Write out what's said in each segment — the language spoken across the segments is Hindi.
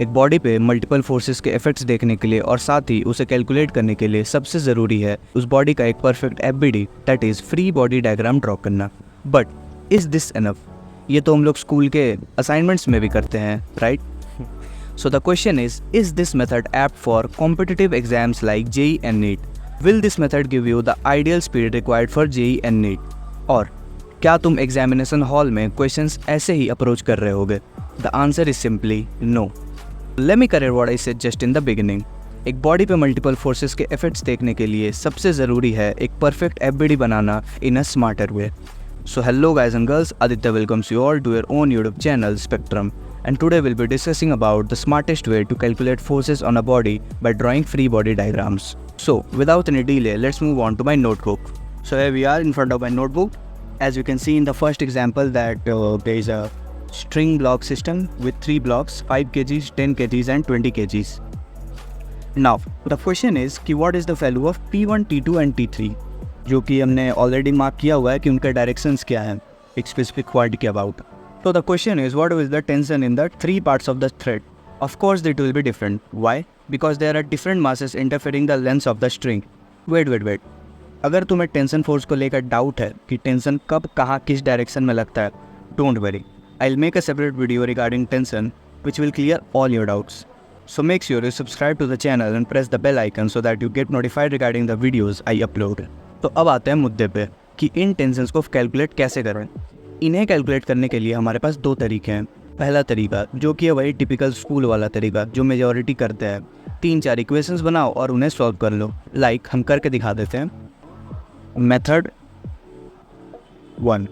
एक बॉडी पे मल्टीपल फोर्सेस के इफेक्ट्स देखने के लिए और साथ ही उसे कैलकुलेट करने के लिए सबसे ज़रूरी है उस बॉडी का एक perfect FBD, that is free body diagram draw करना। But is this enough? ये तो हम लोग स्कूल के असाइनमेंट्स में भी करते हैं, right? So the question is this method apt for competitive exams like JEE and NEET? Will this method give you the ideal speed required for JEE and NEET? और क्या तुम एग्जामिनेशन हॉल में क्वेश्चंस ऐसे ही अप्रोच कर रहे होगे? The answer is simply no. Let me correct what I said just in the beginning. एक बॉडी पे मल्टीपल फोर्सेस के इफेक्ट्स देखने के लिए सबसे ज़रूरी है एक परफेक्ट एफबीडी बनाना in a smarter way. So hello guys and girls, Aditya welcomes you all to your own YouTube channel Spectrum, and today we'll be discussing about the smartest way to calculate forces on a body by drawing free body diagrams. So without any delay, let's move on to my notebook. So here we are in front of my notebook. As you can see in the first example that there is a string block system with 3 blocks, 5 kgs, 10 kgs and 20 kgs. Now the question is कि what is the value of T1, T2 and T3, जो कि हमने ऑलरेडी मार्क किया हुआ है कि उनके डायरेक्शंस क्या हैं एक स्पेसिफिक क्वांटिटी के अबाउट। तो the question is what is the tension in the 3 parts of the thread. Of course it will be different. Why? Because there are different masses interfering the length of the string. Wait, अगर तुम्हें टेंशन फोर्स को लेकर डाउट है कि टेंशन कब कहाँ किस डायरेक्शन में लगता है, don't worry, I will make a separate video regarding tension which will clear all your doubts. So make sure you subscribe to the channel and press the bell icon so that you get notified regarding the videos I upload. तो अब आते हैं मुद्दे पे कि इन टेंशन्स को कैलकुलेट कैसे करें। इन्हें कैलकुलेट करने के लिए हमारे पास 2 तरीके हैं। पहला तरीका जो कि है वही टिपिकल स्कूल वाला तरीका जो मेजॉरिटी करते हैं, 3-4 इक्वेशंस बनाओ और उन्हें सॉल्व कर लो। लाइक हम करके दिखा देते हैं। मेथड 1,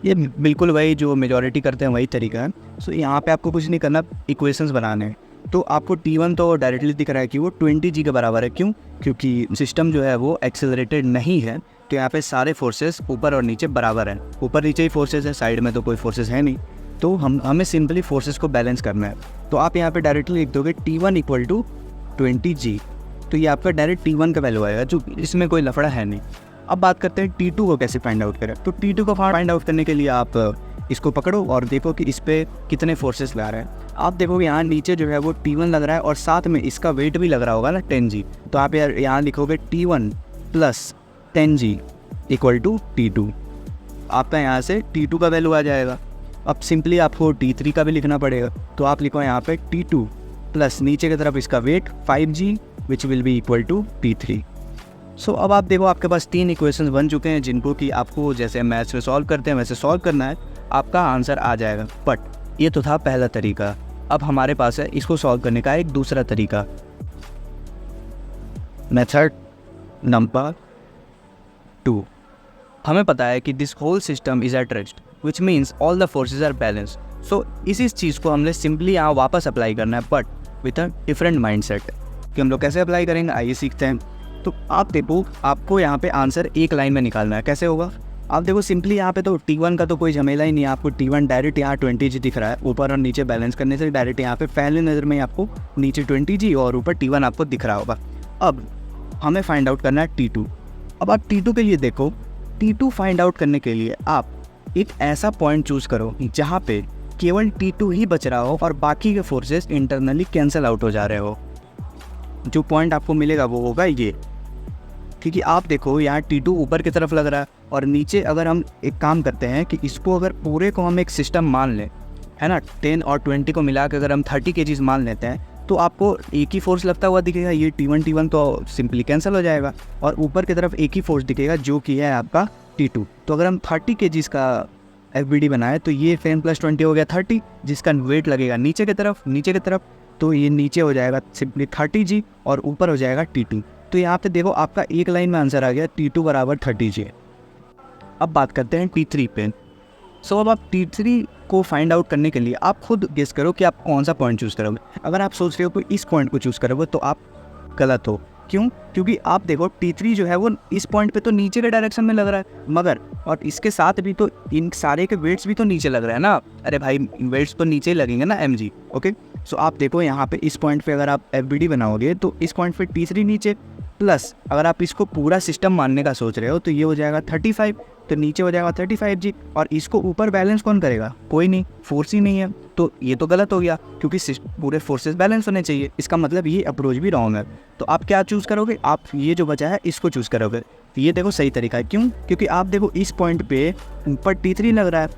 ये बिल्कुल वही जो मेजॉरिटी करते हैं वही तरीका है। सो यहाँ पे आपको कुछ नहीं करना, इक्वेशंस बनाने हैं। तो आपको T1 तो डायरेक्टली दिख रहा है कि वो 20g के बराबर है। क्यों? क्योंकि सिस्टम जो है वो एक्सेलरेटेड नहीं है, तो यहाँ पे सारे फोर्सेस ऊपर और नीचे बराबर हैं। ऊपर नीचे ही फोर्सेस है, साइड में तो कोई फोर्सेस है नहीं। तो हमें सिंपली फोर्सेस को बैलेंस करना है। तो आप यहाँ पे डायरेक्टली लिख दोगे T1 इक्वल टू 20g, तो ये आपका डायरेक्ट T1 का वैल्यू आएगा, जो इसमें कोई लफड़ा है नहीं। अब बात करते हैं T2 को कैसे फाइंड आउट करें। तो T2 को फाइंड आउट करने के लिए आप इसको पकड़ो और देखो कि इस पर कितने फोर्सेस ला रहे हैं। आप देखोगे यहाँ नीचे जो है वो T1 लग रहा है और साथ में इसका वेट भी लग रहा होगा ना 10g। तो आप यार यहाँ लिखोगे T1 plus 10g equal to T2। आपका यहाँ से T2 का वैल्यू आ जाएगा। अब सिंपली आपको T3 का भी लिखना पड़ेगा। तो आप लिखो यहाँ पे T2 प्लस नीचे की तरफ इसका weight 5g which will be equal to T3। So अब आप देखो आपके पास 3 इक्वेशंस बन चुके हैं जिनको कि आपको जैसे मैथ्स में सॉल्व करते हैं वैसे सॉल्व करना है, आपका आंसर आ जाएगा। बट ये तो था पहला तरीका। अब हमारे पास है इसको सॉल्व करने का एक दूसरा तरीका। Method number 2। हमें पता है कि this whole system is at rest which means all the forces are balance. So इसी चीज़ को हमने सिंपली यहाँ वापस अप्लाई करना है, but with a different mind set. कि हम लोग कैसे अप्लाई करेंगे आइए सीखते हैं। तो आप देखो आपको यहाँ पे आंसर एक लाइन में निकालना है। कैसे होगा? आप देखो सिंपली यहाँ पे तो T1 का तो कोई झमेला ही नहीं है। आपको T1 डायरेक्ट यहाँ 20g दिख रहा है, ऊपर और नीचे बैलेंस करने से डायरेक्ट यहाँ पे पहले नज़र में आपको नीचे 20g और ऊपर T1 आपको दिख रहा होगा। अब हमें फाइंड आउट करना है T2। अब आप T2 के लिए देखो, T2 फाइंड आउट करने के लिए आप एक ऐसा पॉइंट चूज़ करो जहाँ पे केवल T2 ही बच रहा हो और बाकी के फोर्सेस इंटरनली कैंसिल आउट हो जा रहे हो। जो पॉइंट आपको मिलेगा वो होगा ये। क्योंकि आप देखो यहाँ T2 ऊपर की तरफ लग रहा है और नीचे अगर हम एक काम करते हैं कि इसको अगर पूरे को हम एक सिस्टम मान लें, है ना, 10 और 20 को मिला के अगर हम 30 kgs मान लेते हैं तो आपको एक ही फोर्स लगता हुआ दिखेगा। ये T1 तो सिंपली कैंसिल हो जाएगा और ऊपर की तरफ एक ही फोर्स दिखेगा जो कि है आपका T2। तो अगर हम 30 kgs का एफबीडी बनाए तो ये 10 + 20 हो गया 30, जिसका वेट लगेगा नीचे की तरफ, तो ये नीचे हो जाएगा सिंपली 30g और ऊपर हो जाएगा T2। तो यहाँ पे देखो आपका एक लाइन में आंसर आ गया T2 बराबर 30g। अब बात करते हैं T3 पे। सो अब आप T3 को फाइंड आउट करने के लिए आप खुद गेस करो कि आप कौन सा पॉइंट चूज़ करोगे। अगर आप सोच रहे हो कि इस पॉइंट को चूज़ करोगे तो आप गलत हो। क्यों? क्योंकि आप देखो T3 जो है वो इस पॉइंट पे तो नीचे के डायरेक्शन में लग रहा है, मगर और इसके साथ भी तो इन सारे के वेट्स भी तो नीचे लग रहे हैं ना। अरे भाई वेट्स तो नीचे ही लगेंगे ना mg। ओके, सो आप देखो यहाँ पे इस पॉइंट पे अगर आप एफबीडी बनाओगे तो इस पॉइंट पे T3 नीचे, प्लस अगर आप इसको पूरा सिस्टम मानने का सोच रहे हो तो ये हो जाएगा 35, तो नीचे हो जाएगा 35G, और इसको ऊपर बैलेंस कौन करेगा? कोई नहीं, फोर्स ही नहीं है। तो ये तो गलत हो गया, क्योंकि पूरे फोर्सेस बैलेंस होने चाहिए। इसका मतलब ये अप्रोच भी रॉन्ग है। तो आप क्या चूज़ करोगे? आप ये जो बचा है इसको चूज़ करोगे। तो ये देखो सही तरीका है। क्यों? क्योंकि आप देखो इस पॉइंट पे ऊपर T3 लग रहा है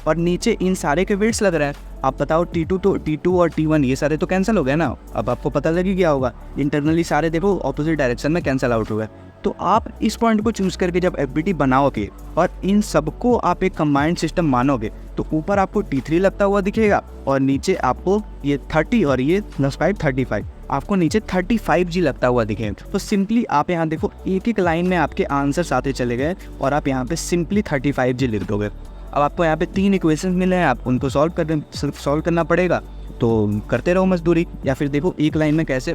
और नीचे इन सारे के वेट्स लग रहा है। आप बताओ T2 तो T2 और T1 ये सारे तो कैंसिल हो गए ना। अब आपको पता लगी क्या होगा, इंटरनली सारे देखो ऑपोजिट डायरेक्शन में कैंसिल आउट हुए। तो आप इस पॉइंट को चूज़ करके जब एफबीटी बनाओगे और इन सबको आप एक कंबाइंड सिस्टम मानोगे, तो ऊपर आपको T3 लगता हुआ दिखेगा और नीचे आपको ये 30 और ये +5 35, आपको नीचे 35G लगता हुआ दिखेगा। तो सिंपली आप यहाँ देखो एक एक लाइन में आपके आंसर्स आते चले गए और आप यहाँ पे सिंपली 35G लिख दोगे। अब आपको यहाँ पे 3 इक्वेशंस मिले हैं, आप उनको सॉल्व करना पड़ेगा। तो करते रहो मजदूरी, या फिर देखो एक लाइन में कैसे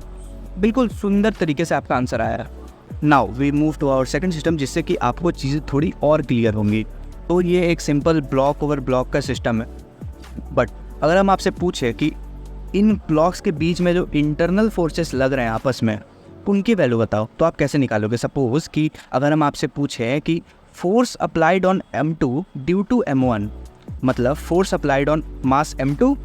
बिल्कुल सुंदर तरीके से आपका आंसर आया है। Now we move to our second system, जिससे कि आपको चीज़ें थोड़ी और क्लियर होंगी। तो ये एक सिंपल ब्लॉक ओवर ब्लॉक का सिस्टम है। बट अगर हम आपसे पूछे कि इन ब्लॉक्स के बीच में जो इंटरनल फोर्सेस लग रहे हैं आपस में, उनकी वैल्यू बताओ, तो आप कैसे निकालोगे? सपोज कि अगर हम आपसे पूछे कि force applied on M2 due to M1, मतलब force applied on mass M2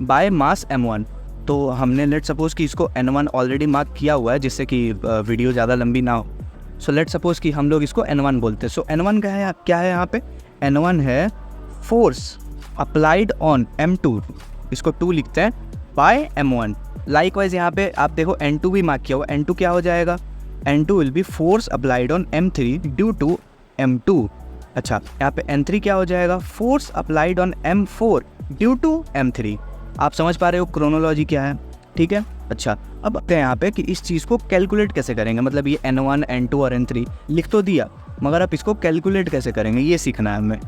by mass M1, तो हमने लेट सपोज कि इसको N1 ऑलरेडी मार्क किया हुआ है, जिससे कि वीडियो ज़्यादा लंबी ना हो। सो लेट सपोज कि हम लोग इसको N1 बोलते हैं। सो N1 क्या है यहाँ पे? N1 है फोर्स अप्लाइड ऑन M2, इसको 2 लिखते हैं, बाय M1। लाइकवाइज यहाँ पे आप देखो N2 भी मार्क किया हुआ। N2 क्या हो जाएगा? N2 will be force applied on M3 due to M2। अच्छा, यहाँ पे N3 क्या हो जाएगा? Force applied on M4 due to M3। आप समझ पा रहे हो क्रोनोलॉजी क्या है? ठीक है। अच्छा, अब आते हैं यहाँ पे कि इस चीज़ को कैलकुलेट कैसे करेंगे। मतलब ये N1 N2 और N3 लिख तो दिया, मगर आप इसको कैलकुलेट कैसे करेंगे ये सीखना है हमें।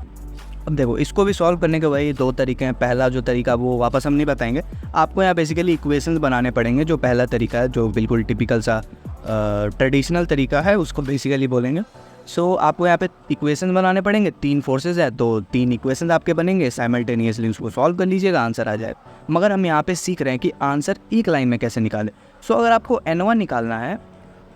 अब देखो इसको भी सॉल्व करने के वही 2 तरीके हैं। पहला जो तरीका वो वापस हम नहीं बताएंगे, आपको यहाँ बेसिकली इक्वेशंस बनाने पड़ेंगे। जो पहला तरीका है, जो बिल्कुल टिपिकल सा ट्रेडिशनल तरीका है, उसको बेसिकली बोलेंगे। सो आपको यहाँ पे इक्वेशन बनाने पड़ेंगे। 3 फोर्सेज है तो 3 इक्वेशन आपके बनेंगे, साइमल्टेनियसली उसको सॉल्व कर लीजिएगा, आंसर आ जाएगा। मगर हम यहाँ पे सीख रहे हैं कि आंसर एक लाइन में कैसे निकालें। सो अगर आपको N1 निकालना है,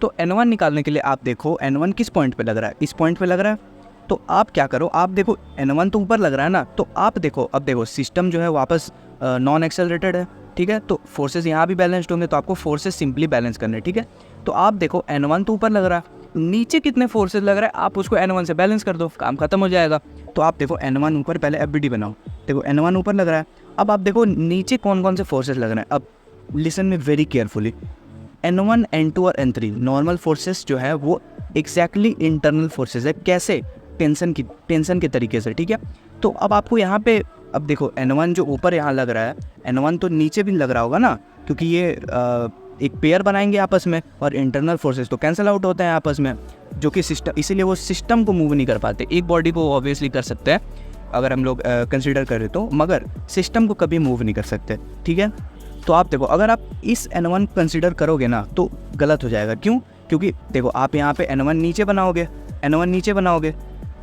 तो N1 निकालने के लिए आप देखो N1 किस पॉइंट पे लग रहा है? इस पॉइंट पे लग रहा है। तो आप क्या करो, आप देखो N1 तो ऊपर लग रहा है ना, तो आप देखो, अब देखो सिस्टम जो है वापस नॉन एक्सेलरेटेड है, ठीक है। तो फोर्सेस यहाँ भी बैलेंस्ड होंगे, तो आपको फोर्सेस सिंपली बैलेंस करने, ठीक है। तो आप देखो N1 तो ऊपर लग रहा है, नीचे कितने फोर्सेस लग रहा है आप उसको N1 से बैलेंस कर दो, काम खत्म हो जाएगा। तो आप देखो N1 ऊपर, पहले एफबीडी बनाओ, देखो N1 ऊपर लग रहा है। अब आप देखो नीचे कौन कौन से फोर्सेस लग रहे हैं। अब लिसन में वेरी केयरफुली, N1 N2 और N3 नॉर्मल फोर्सेस जो है वो एग्जैक्टली इंटरनल फोर्सेस है। कैसे? टेंशन के तरीके से, ठीक है। तो अब आपको यहाँ पे, अब देखो N1 जो ऊपर यहाँ लग रहा है, N1 तो नीचे भी लग रहा होगा ना, क्योंकि ये एक पेयर बनाएंगे आपस में, और इंटरनल फोर्सेस तो कैंसिल आउट होते हैं आपस में, जो कि सिस्टम, इसीलिए वो सिस्टम को मूव नहीं कर पाते। एक बॉडी को ऑब्वियसली कर सकते हैं अगर हम लोग कंसिडर करें तो, मगर सिस्टम को कभी मूव नहीं कर सकते, ठीक है। तो आप देखो अगर आप इस N1 कंसिडर करोगे ना तो गलत हो जाएगा। क्यों? क्योंकि देखो आप यहाँ पे N1 नीचे बनाओगे।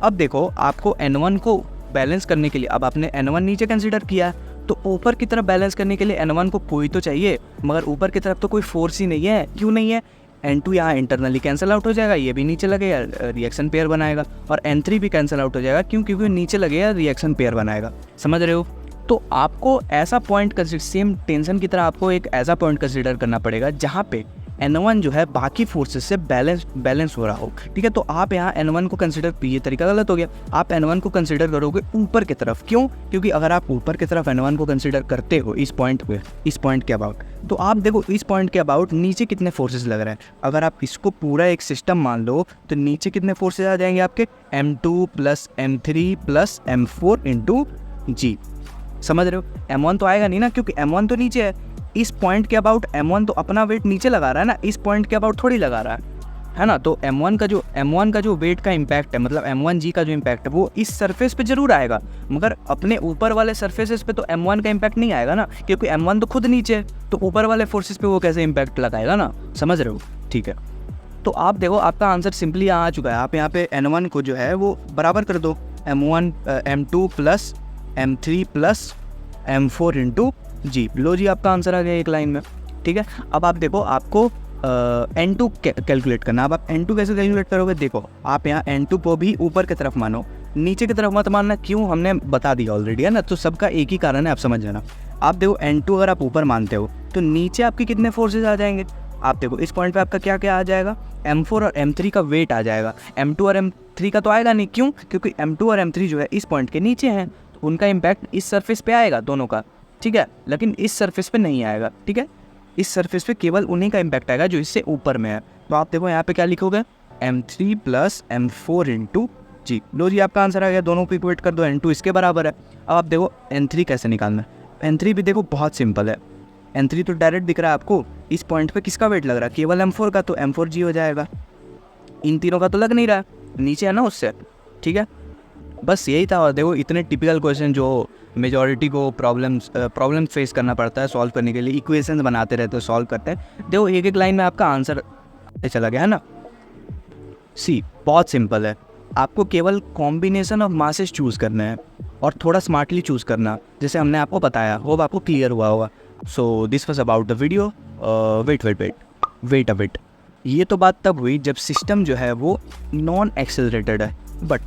अब देखो आपको N1 को बैलेंस करने के लिए, अब आपने N1 नीचे कंसिडर किया है, तो ऊपर की तरफ बैलेंस करने के लिए N1 को कोई तो चाहिए, मगर ऊपर की तरफ तो कोई फोर्स ही नहीं है। क्यों नहीं है? N2 यहाँ इंटरनली कैंसिल आउट हो जाएगा, ये भी नीचे लगेगा, रिएक्शन पेयर बनाएगा, और N3 भी कैंसिल आउट हो जाएगा। क्यों? क्योंकि नीचे लगेगा, रिएक्शन पेयर बनाएगा। समझ रहे हो? तो आपको ऐसा पॉइंट कंसिडर, सेम टेंशन की तरह आपको एक ऐसा पॉइंट कंसिडर करना पड़ेगा जहाँ पे N1 जो है बाकी फोर्सेस से बैलेंस हो रहा हो, ठीक है। तो आप यहाँ N1 को कंसिडर, ये तरीका गलत हो गया। आप N1 को कंसिडर करोगे ऊपर की तरफ। क्यों? क्योंकि अगर आप ऊपर की तरफ N1 को कंसिडर करते हो इस पॉइंट पे, इस पॉइंट के अबाउट, तो आप देखो इस पॉइंट के अबाउट नीचे कितने फोर्सेस लग रहे हैं। अगर आप इसको पूरा एक सिस्टम मान लो तो नीचे कितने फोर्सेस आ जाएंगे आपके? M2 + M3 + M4 into G। समझ रहे हो? M1 तो आएगा नहीं ना, क्योंकि M1 तो नीचे है। इस पॉइंट के अबाउट M1 तो अपना वेट नीचे लगा रहा है ना, इस पॉइंट के अबाउट थोड़ी लगा रहा है ना। तो M1 का जो वेट का इम्पैक्ट है, मतलब M1G का जो इम्पैक्ट है, वो इस सरफेस पे जरूर आएगा, मगर अपने ऊपर वाले सरफेसेस पे तो M1 का इम्पैक्ट नहीं आएगा ना, क्योंकि M1 तो खुद नीचे है, तो ऊपर वाले फोर्सेस पे वो कैसे इम्पैक्ट लगाएगा ना। समझ रहे हो? ठीक है। तो आप देखो आपका आंसर सिंपली यहाँ आ चुका है। आप यहाँ पे N1 को जो है वो बराबर कर दो, M2 + M3 + M4 into G। लो जी, आपका आंसर आ गया एक लाइन में, ठीक है। अब आप देखो आपको N2 कैलकुलेट करना। अब आप N2 कैसे कैलकुलेट करोगे, देखो आप यहाँ N2 को भी ऊपर की तरफ मानो, नीचे की तरफ मत मानना। क्यों, हमने बता दिया ऑलरेडी है ना, तो सबका एक ही कारण है, आप समझ जाना। आप देखो N2 अगर आप ऊपर मानते हो तो नीचे आपके कितने फोर्सेज आ जाएंगे। आप देखो इस पॉइंट पे आपका क्या क्या आ जाएगा, M4 और M3 का वेट आ जाएगा। M2 और M3 का तो आएगा नहीं, क्यों, क्योंकि M2 और M3 जो है इस पॉइंट के नीचे हैं, तो उनका इम्पैक्ट इस सरफेस पे आएगा दोनों का, ठीक है, लेकिन इस सरफेस पे नहीं आएगा, ठीक है। इस सरफेस पे केवल उन्हीं का इम्पैक्ट आएगा जो इससे ऊपर में है। तो आप देखो यहाँ पे क्या लिखोगे, M3 + M4 इंटू जी, लो जी आपका आंसर आ गया। दोनों को इक्वेट कर दो, N2 इसके बराबर है। अब आप देखो N3 कैसे निकालना है। N3 भी देखो बहुत सिंपल है। N3 तो डायरेक्ट दिख रहा है आपको, इस पॉइंट पे किसका वेट लग रहा है, केवल M4 का, तो M4G हो जाएगा। इन तीनों का तो लग नहीं रहा, नीचे है ना उससे, ठीक है। बस यही था। और देखो इतने टिपिकल क्वेश्चन जो मेजॉरिटी को प्रॉब्लम फेस करना पड़ता है सॉल्व करने के लिए, इक्वेशंस बनाते रहते हो, सॉल्व करते हैं। देखो एक एक लाइन में आपका आंसर चला गया है ना। सी बहुत सिंपल है, आपको केवल कॉम्बिनेशन ऑफ मासेस चूज़ करना है और थोड़ा स्मार्टली चूज़ करना, जैसे हमने आपको बताया, होप आपको क्लियर हुआ होगा। So this was about the video. Wait a bit. ये तो बात तब हुई जब सिस्टम जो है वो नॉन एक्सेलरेटेड है, बट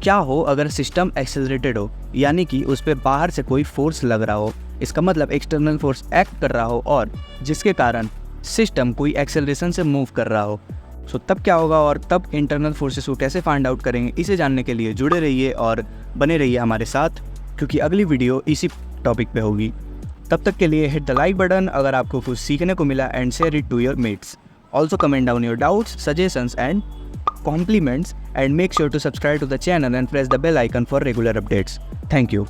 क्या हो अगर सिस्टम एक्सेलरेटेड हो, यानी कि उस पर बाहर से कोई फोर्स लग रहा हो, इसका मतलब एक्सटर्नल फोर्स एक्ट कर रहा हो और जिसके कारण सिस्टम कोई एक्सेलरेशन से मूव कर रहा हो। सो तब क्या होगा और तब इंटरनल फोर्सेस को कैसे फाइंड आउट करेंगे, इसे जानने के लिए जुड़े रहिए और बने रहिए हमारे साथ, क्योंकि अगली वीडियो इसी टॉपिक पे होगी। तब तक के लिए हिट द लाइक बटन अगर आपको कुछ सीखने को मिला, and share it to your mates. Also comment down your doubts, suggestions and compliments, and make sure to subscribe to the channel and press the bell icon for regular updates. Thank you.